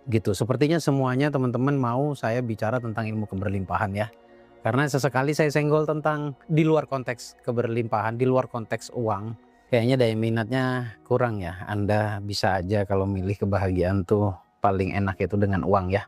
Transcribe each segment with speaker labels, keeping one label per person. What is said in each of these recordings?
Speaker 1: gitu. Sepertinya semuanya teman-teman mau saya bicara tentang ilmu keberlimpahan ya. Karena sesekali saya senggol tentang di luar konteks keberlimpahan, di luar konteks uang. Kayaknya daya minatnya kurang ya. Anda bisa aja kalau milih kebahagiaan tuh paling enak itu dengan uang ya.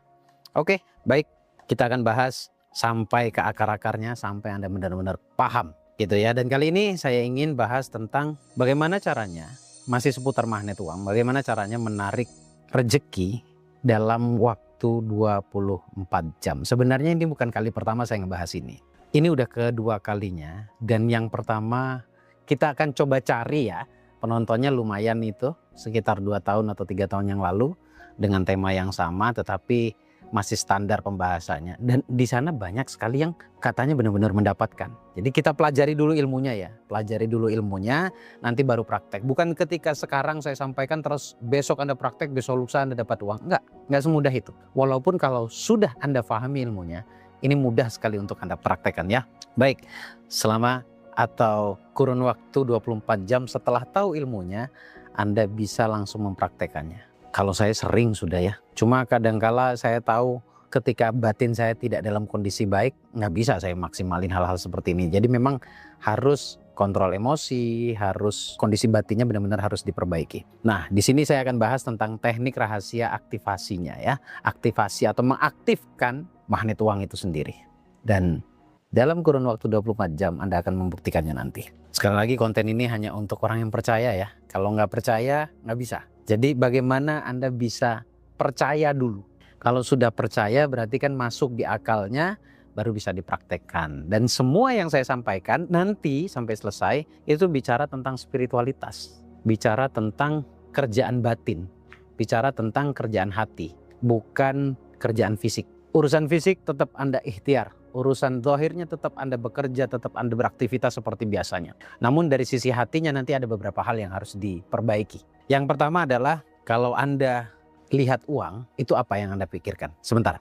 Speaker 1: Oke, baik. Kita akan bahas sampai ke akar-akarnya, sampai Anda benar-benar paham gitu ya. Dan kali ini saya ingin bahas tentang bagaimana caranya, masih seputar magnet uang, bagaimana caranya menarik rezeki dalam waktu 24 jam. Sebenarnya ini bukan kali pertama saya ngebahas ini. Ini udah kedua kalinya, dan yang pertama kita akan coba cari ya, penontonnya lumayan itu, sekitar 2 tahun atau 3 tahun yang lalu dengan tema yang sama tetapi masih standar pembahasannya, dan di sana banyak sekali yang katanya benar-benar mendapatkan. Jadi kita pelajari dulu ilmunya ya, pelajari dulu ilmunya, nanti baru praktek. Bukan ketika sekarang saya sampaikan terus besok Anda praktek, besok lusa Anda dapat uang. Enggak semudah itu. Walaupun kalau sudah Anda pahami ilmunya, ini mudah sekali untuk Anda praktekkan ya. Baik, selama atau kurun waktu 24 jam setelah tahu ilmunya, Anda bisa langsung mempraktekannya. Kalau saya sering sudah ya, cuma kadangkala saya tahu ketika batin saya tidak dalam kondisi baik, nggak bisa saya maksimalin hal-hal seperti ini. Jadi memang harus kontrol emosi, harus kondisi batinnya benar-benar harus diperbaiki. Nah, di sini saya akan bahas tentang teknik rahasia aktivasinya ya. Aktivasi atau mengaktifkan magnet uang itu sendiri. Dan dalam kurun waktu 24 jam Anda akan membuktikannya nanti. Sekali lagi konten ini hanya untuk orang yang percaya ya. Kalau nggak percaya nggak bisa. Jadi bagaimana Anda bisa percaya dulu. Kalau sudah percaya berarti kan masuk di akalnya, baru bisa dipraktekkan. Dan semua yang saya sampaikan nanti sampai selesai itu bicara tentang spiritualitas. Bicara tentang kerjaan batin. Bicara tentang kerjaan hati. Bukan kerjaan fisik. Urusan fisik tetap Anda ikhtiar. Urusan zahirnya tetap Anda bekerja, tetap Anda beraktivitas seperti biasanya. Namun dari sisi hatinya nanti ada beberapa hal yang harus diperbaiki. Yang pertama adalah kalau Anda lihat uang, itu apa yang Anda pikirkan? Sebentar.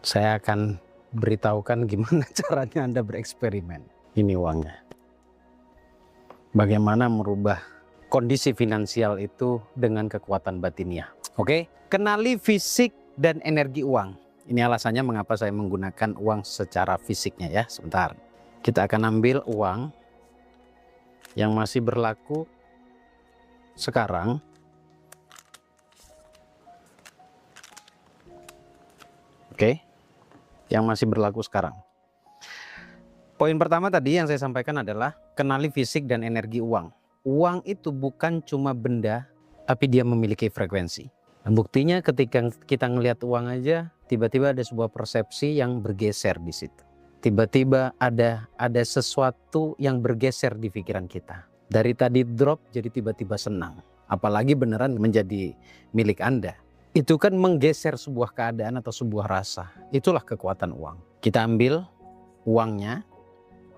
Speaker 1: Saya akan beritahukan gimana caranya Anda bereksperimen. Ini uangnya. Bagaimana merubah kondisi finansial itu dengan kekuatan batinnya. Oke, kenali fisik dan energi uang. Ini alasannya mengapa saya menggunakan uang secara fisiknya ya. Sebentar. Kita akan ambil uang yang masih berlaku sekarang. Oke. Yang masih berlaku sekarang. Poin pertama tadi yang saya sampaikan adalah kenali fisik dan energi uang. Uang itu bukan cuma benda, tapi dia memiliki frekuensi. Dan buktinya ketika kita ngelihat uang aja, tiba-tiba ada sebuah persepsi yang bergeser di situ. Tiba-tiba ada sesuatu yang bergeser di pikiran kita. Dari tadi drop jadi tiba-tiba senang. Apalagi beneran menjadi milik Anda. Itu kan menggeser sebuah keadaan atau sebuah rasa. Itulah kekuatan uang. Kita ambil uangnya,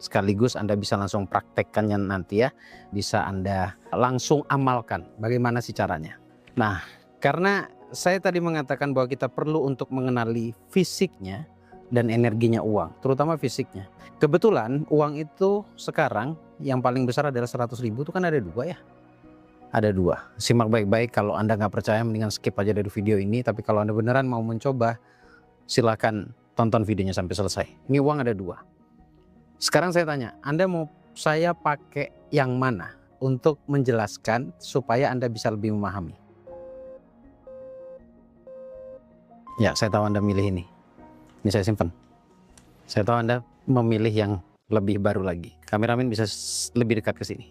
Speaker 1: sekaligus Anda bisa langsung praktekkannya nanti ya. Bisa Anda langsung amalkan. Bagaimana sih caranya? Nah, karena saya tadi mengatakan bahwa kita perlu untuk mengenali fisiknya dan energinya uang, terutama fisiknya. Kebetulan uang itu sekarang yang paling besar adalah 100.000 itu kan ada dua ya. Ada dua. Simak baik-baik, kalau Anda nggak percaya mendingan skip aja dari video ini. Tapi kalau Anda beneran mau mencoba, silakan tonton videonya sampai selesai. Ini uang ada dua. Sekarang saya tanya, Anda mau saya pakai yang mana untuk menjelaskan supaya Anda bisa lebih memahami? Ya, saya tahu Anda milih ini. Ini saya simpan. Saya tahu Anda memilih yang lebih baru lagi. Kameramen bisa lebih dekat ke sini.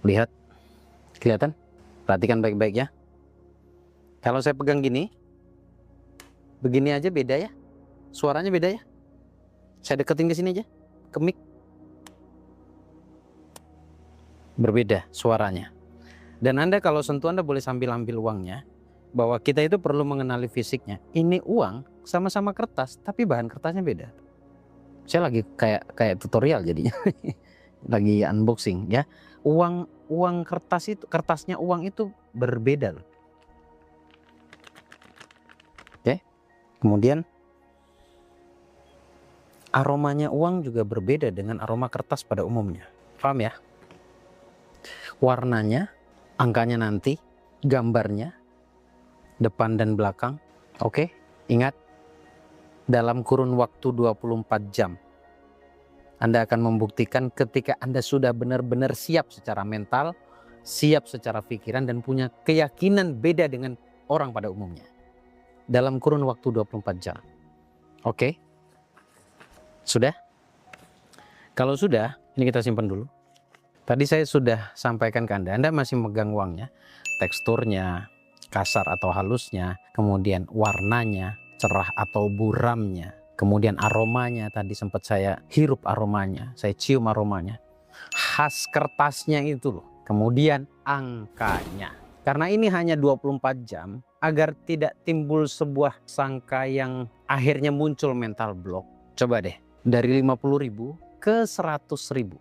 Speaker 1: Lihat. Kelihatan? Perhatikan baik-baik ya. Kalau saya pegang gini, begini aja beda ya. Suaranya beda ya. Saya deketin ke sini aja. Ke mic. Berbeda suaranya. Dan Anda kalau sentuh Anda boleh sambil ambil uangnya. Bahwa kita itu perlu mengenali fisiknya. Ini uang sama-sama kertas, tapi bahan kertasnya beda. Saya lagi kayak tutorial jadinya. Lagi unboxing ya. Uang kertas itu, kertasnya uang itu berbeda loh. Oke. Kemudian aromanya uang juga berbeda dengan aroma kertas pada umumnya. Paham ya? Warnanya, angkanya nanti, gambarnya, depan dan belakang. Oke, ingat, dalam kurun waktu 24 jam, Anda akan membuktikan ketika Anda sudah benar-benar siap secara mental, siap secara pikiran, dan punya keyakinan beda dengan orang pada umumnya. Dalam kurun waktu 24 jam. Oke? Sudah? Kalau sudah, ini kita simpan dulu. Tadi saya sudah sampaikan ke Anda masih megang uangnya, teksturnya, kasar atau halusnya, kemudian warnanya, cerah atau buramnya, kemudian aromanya, tadi sempat saya hirup aromanya, saya cium aromanya, khas kertasnya itu loh, kemudian angkanya. Karena ini hanya 24 jam, agar tidak timbul sebuah sangka yang akhirnya muncul mental block. Coba deh, dari 50.000 ke 100.000.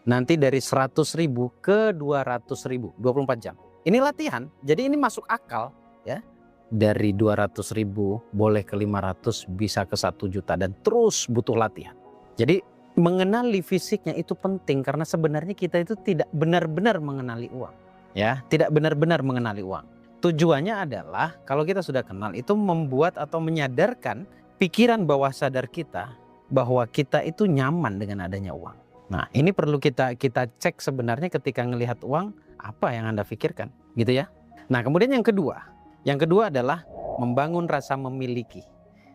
Speaker 1: Nanti dari 100.000 ke 200.000, 24 jam. Ini latihan, jadi ini masuk akal ya. Dari 200.000 boleh ke 500, bisa ke 1 juta, dan terus butuh latihan. Jadi mengenali fisiknya itu penting, karena sebenarnya kita itu tidak benar-benar mengenali uang. Ya, tidak benar-benar mengenali uang. Tujuannya adalah kalau kita sudah kenal itu membuat atau menyadarkan pikiran bawah sadar kita bahwa kita itu nyaman dengan adanya uang. Nah, ini perlu kita cek sebenarnya ketika melihat uang, apa yang Anda pikirkan, gitu ya. Nah, kemudian yang kedua adalah membangun rasa memiliki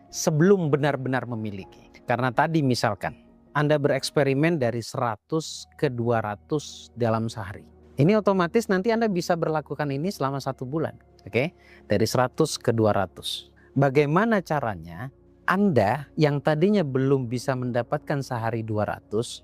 Speaker 1: sebelum benar-benar memiliki. Karena tadi misalkan Anda bereksperimen dari 100 ke 200 dalam sehari. Ini otomatis nanti Anda bisa berlakukan ini selama 1 bulan. Oke, dari 100 ke 200. Bagaimana caranya Anda yang tadinya belum bisa mendapatkan sehari 200,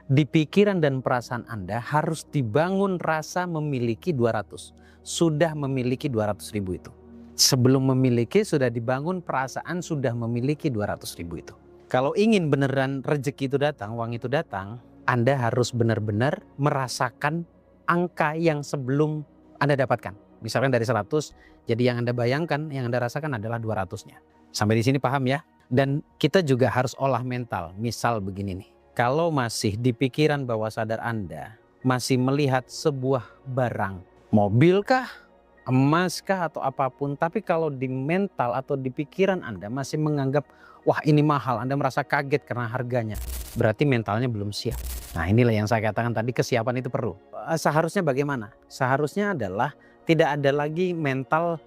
Speaker 1: di pikiran dan perasaan Anda harus dibangun rasa memiliki 200. Sudah memiliki 200.000 itu. Sebelum memiliki sudah dibangun perasaan sudah memiliki 200.000 itu. Kalau ingin beneran rezeki itu datang, uang itu datang, Anda harus benar-benar merasakan angka yang sebelum Anda dapatkan. Misalkan dari 100, jadi yang Anda bayangkan, yang Anda rasakan adalah 200-nya. Sampai di sini paham ya? Dan kita juga harus olah mental. Misal begini nih. Kalau masih di pikiran bawah sadar Anda, masih melihat sebuah barang, mobil kah, emas kah, atau apapun, tapi kalau di mental atau di pikiran Anda masih menganggap, wah ini mahal, Anda merasa kaget karena harganya, berarti mentalnya belum siap. Nah, inilah yang saya katakan tadi, kesiapan itu perlu. Seharusnya bagaimana? Seharusnya adalah tidak ada lagi mental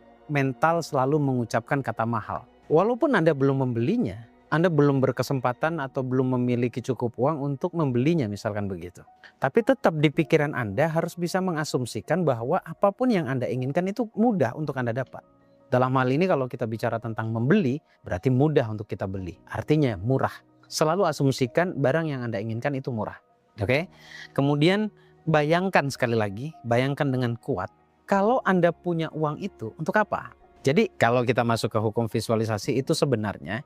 Speaker 1: selalu mengucapkan kata mahal. Walaupun Anda belum membelinya, Anda belum berkesempatan atau belum memiliki cukup uang untuk membelinya, misalkan begitu. Tapi tetap di pikiran Anda harus bisa mengasumsikan bahwa apapun yang Anda inginkan itu mudah untuk Anda dapat. Dalam hal ini kalau kita bicara tentang membeli, berarti mudah untuk kita beli. Artinya murah. Selalu asumsikan barang yang Anda inginkan itu murah. Oke? Kemudian bayangkan sekali lagi, bayangkan dengan kuat. Kalau Anda punya uang itu untuk apa? Jadi kalau kita masuk ke hukum visualisasi itu sebenarnya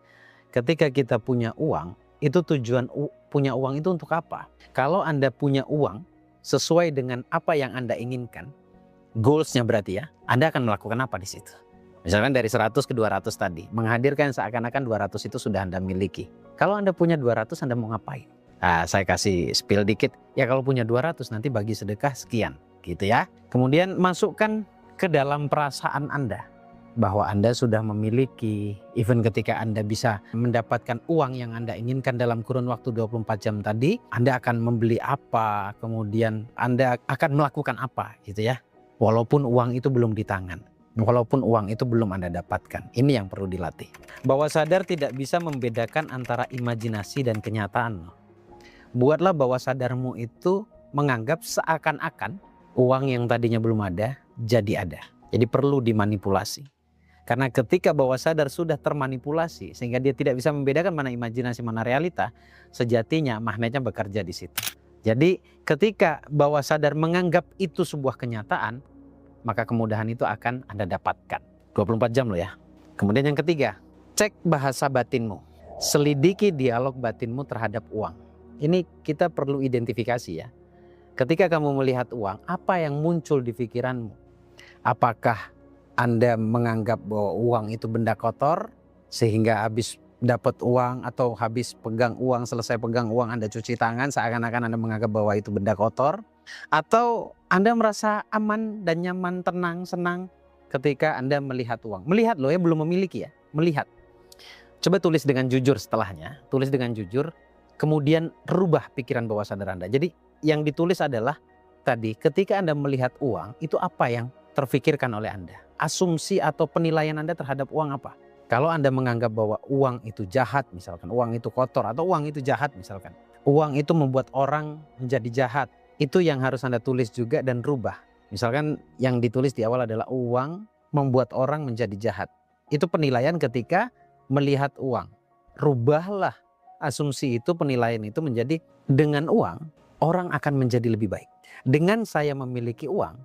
Speaker 1: ketika kita punya uang, itu tujuan punya uang itu untuk apa? Kalau Anda punya uang sesuai dengan apa yang Anda inginkan, goals-nya berarti ya, Anda akan melakukan apa di situ? Misalkan dari 100 ke 200 tadi, menghadirkan seakan-akan 200 itu sudah Anda miliki. Kalau Anda punya 200, Anda mau ngapain? Nah, saya kasih spill dikit, ya kalau punya 200 nanti bagi sedekah sekian, gitu ya. Kemudian masukkan ke dalam perasaan Anda bahwa Anda sudah memiliki, even ketika Anda bisa mendapatkan uang yang Anda inginkan dalam kurun waktu 24 jam tadi, Anda akan membeli apa, kemudian Anda akan melakukan apa, gitu ya. Walaupun uang itu belum di tangan, walaupun uang itu belum Anda dapatkan. Ini yang perlu dilatih. Bawah sadar tidak bisa membedakan antara imajinasi dan kenyataan. Buatlah bawah sadarmu itu menganggap seakan-akan uang yang tadinya belum ada, jadi ada. Jadi perlu dimanipulasi. Karena ketika bawah sadar sudah termanipulasi sehingga dia tidak bisa membedakan mana imajinasi mana realita, sejatinya magnetnya bekerja di situ. Jadi ketika bawah sadar menganggap itu sebuah kenyataan, maka kemudahan itu akan Anda dapatkan. 24 jam loh ya. Kemudian yang ketiga, cek bahasa batinmu. Selidiki dialog batinmu terhadap uang. Ini kita perlu identifikasi ya. Ketika kamu melihat uang, apa yang muncul di pikiranmu? Apakah Anda menganggap bahwa uang itu benda kotor sehingga habis dapat uang atau habis pegang uang, selesai pegang uang Anda cuci tangan seakan-akan Anda menganggap bahwa itu benda kotor, atau Anda merasa aman dan nyaman, tenang, senang ketika Anda melihat uang. Melihat loh ya, belum memiliki ya, melihat. Coba tulis dengan jujur setelahnya, tulis dengan jujur, kemudian rubah pikiran bawah sadar Anda. Jadi yang ditulis adalah tadi ketika Anda melihat uang, itu apa yang terfikirkan oleh Anda? Asumsi atau penilaian Anda terhadap uang apa? Kalau Anda menganggap bahwa uang itu jahat misalkan, uang itu kotor atau uang itu jahat misalkan, uang itu membuat orang menjadi jahat, itu yang harus Anda tulis juga dan rubah. Misalkan yang ditulis di awal adalah uang membuat orang menjadi jahat. Itu penilaian ketika melihat uang. Rubahlah asumsi itu, penilaian itu menjadi dengan uang orang akan menjadi lebih baik. Dengan saya memiliki uang,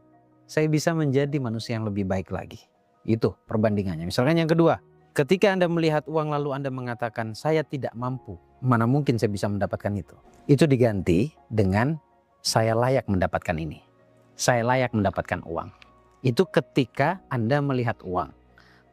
Speaker 1: saya bisa menjadi manusia yang lebih baik lagi. Itu perbandingannya. Misalkan yang kedua, ketika Anda melihat uang lalu Anda mengatakan saya tidak mampu, mana mungkin saya bisa mendapatkan itu. Itu diganti dengan saya layak mendapatkan ini. Saya layak mendapatkan uang. Itu ketika Anda melihat uang.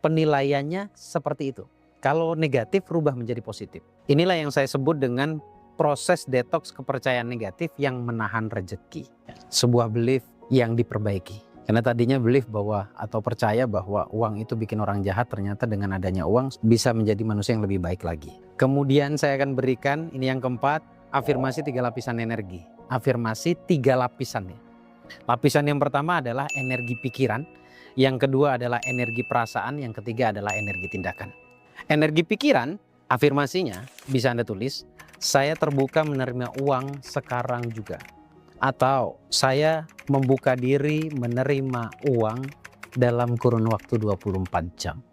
Speaker 1: Penilaiannya seperti itu. Kalau negatif rubah menjadi positif. Inilah yang saya sebut dengan proses detoks kepercayaan negatif yang menahan rezeki. Sebuah belief yang diperbaiki. Karena tadinya belief bahwa atau percaya bahwa uang itu bikin orang jahat, ternyata dengan adanya uang bisa menjadi manusia yang lebih baik lagi. Kemudian saya akan berikan ini yang keempat, afirmasi 3 lapisan energi. Afirmasi 3 lapisan ya. Lapisan yang pertama adalah energi pikiran, yang kedua adalah energi perasaan, yang ketiga adalah energi tindakan. Energi pikiran, afirmasinya bisa Anda tulis, saya terbuka menerima uang sekarang juga. Atau saya membuka diri menerima uang dalam kurun waktu 24 jam.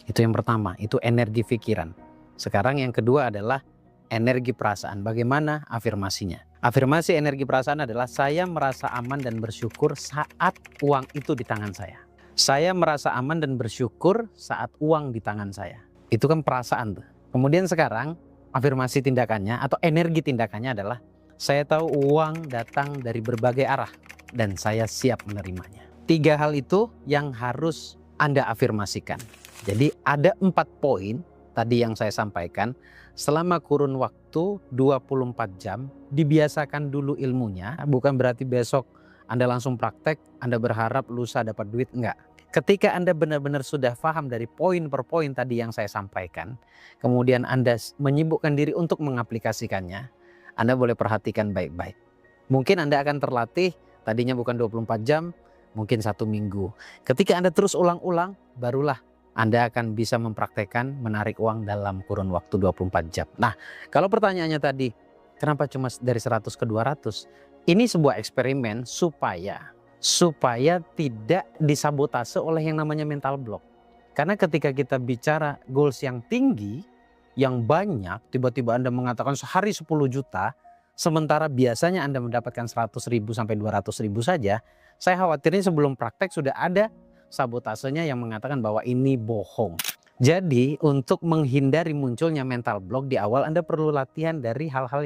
Speaker 1: Itu yang pertama, itu energi pikiran. Sekarang yang kedua adalah energi perasaan. Bagaimana afirmasinya? Afirmasi energi perasaan adalah saya merasa aman dan bersyukur saat uang itu di tangan saya. Saya merasa aman dan bersyukur saat uang di tangan saya. Itu kan perasaan tuh. Kemudian sekarang afirmasi tindakannya atau energi tindakannya adalah saya tahu uang datang dari berbagai arah dan saya siap menerimanya. 3 hal itu yang harus Anda afirmasikan. Jadi ada 4 poin tadi yang saya sampaikan. Selama kurun waktu 24 jam dibiasakan dulu ilmunya. Bukan berarti besok Anda langsung praktek, Anda berharap lusa dapat duit, enggak. Ketika Anda benar-benar sudah paham dari poin per poin tadi yang saya sampaikan, kemudian Anda menyibukkan diri untuk mengaplikasikannya, Anda boleh perhatikan baik-baik. Mungkin Anda akan terlatih, tadinya bukan 24 jam, mungkin 1 minggu. Ketika Anda terus ulang-ulang, barulah Anda akan bisa mempraktekkan menarik uang dalam kurun waktu 24 jam. Nah, kalau pertanyaannya tadi, kenapa cuma dari 100 ke 200? Ini sebuah eksperimen supaya tidak disabotase oleh yang namanya mental block. Karena ketika kita bicara goals yang tinggi, yang banyak, tiba-tiba Anda mengatakan sehari 10 juta, sementara biasanya Anda mendapatkan 100.000 sampai 200.000 saja, saya khawatirin sebelum praktek sudah ada sabotasenya yang mengatakan bahwa ini bohong. Jadi untuk menghindari munculnya mental block di awal Anda perlu latihan dari hal-hal